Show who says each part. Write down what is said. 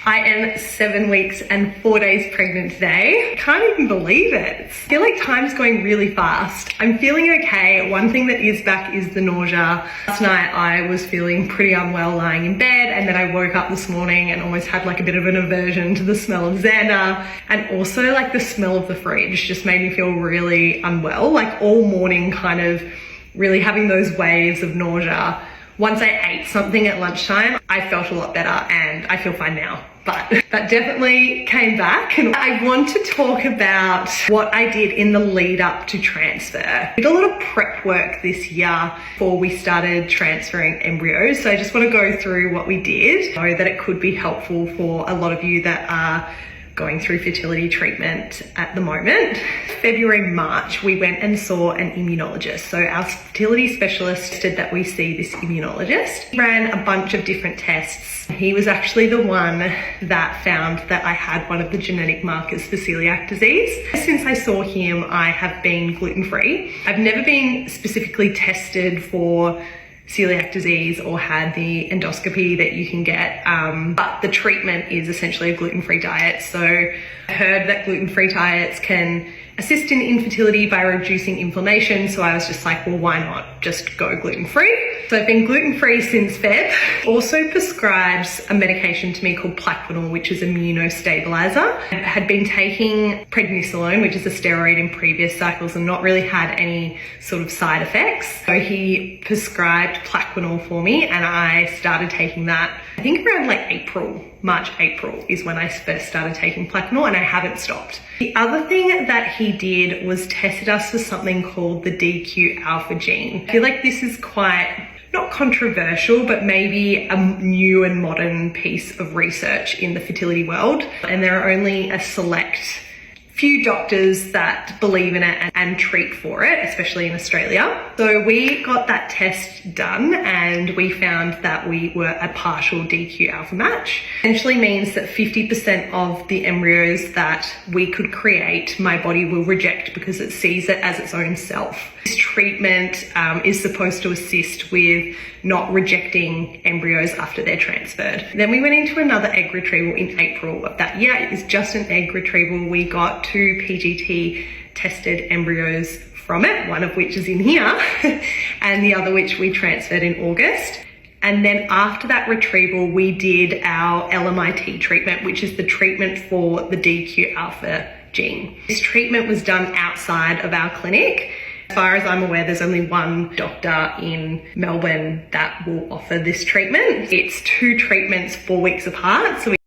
Speaker 1: I am 7 weeks and 4 days pregnant today. I can't even believe it. I feel like time's going really fast. I'm feeling okay. One thing that is back is the nausea. Last night I was feeling pretty unwell lying in bed, and then I woke up this morning and almost had like a bit of an aversion to the smell of Xander, and also like the smell of the fridge just made me feel really unwell, like all morning kind of really having those waves of nausea. Once I ate something at lunchtime, I felt a lot better and I feel fine now. But that definitely came back, and I want to talk about what I did in the lead up to transfer. I did a lot of prep work this year before we started transferring embryos, so I just want to go through what we did. I know that it could be helpful for a lot of you that are going through fertility treatment at the moment. February, March, we went and saw an immunologist. So our fertility specialist said that we see this immunologist. He ran a bunch of different tests. He was actually the one that found that I had one of the genetic markers for celiac disease. Since I saw him, I have been gluten-free. I've never been specifically tested for celiac disease or had the endoscopy that you can get, but the treatment is essentially a gluten-free diet. So I heard that gluten-free diets can assist in infertility by reducing inflammation, so I was just like, well, why not just go gluten-free? So I've been gluten-free since Feb. Also prescribes a medication to me called Plaquenil, which is immunostabilizer. I had been taking prednisolone, which is a steroid, in previous cycles and not really had any sort of side effects. So he prescribed Plaquenil for me and I started taking that, I think around like March, April is when I first started taking Plaquenil, and I haven't stopped. The other thing that he did was tested us for something called the DQ alpha gene. I feel like this is quite, not controversial, but maybe a new and modern piece of research in the fertility world. And there are only a select few doctors that believe in it and treat for it, especially in Australia. So we got that test done and we found that we were a partial DQ alpha match. Essentially means that 50% of the embryos that we could create, my body will reject because it sees it as its own self. This treatment is supposed to assist with not rejecting embryos after they're transferred. Then we went into another egg retrieval in April of that year. It was just an egg retrieval. We got 2 PGT tested embryos from it, one of which is in here and the other which we transferred in August. And then after that retrieval, we did our LMIT treatment, which is the treatment for the DQ alpha gene. This treatment was done outside of our clinic. As far as I'm aware, there's only one doctor in Melbourne that will offer this treatment. It's 2 treatments 4 weeks apart. So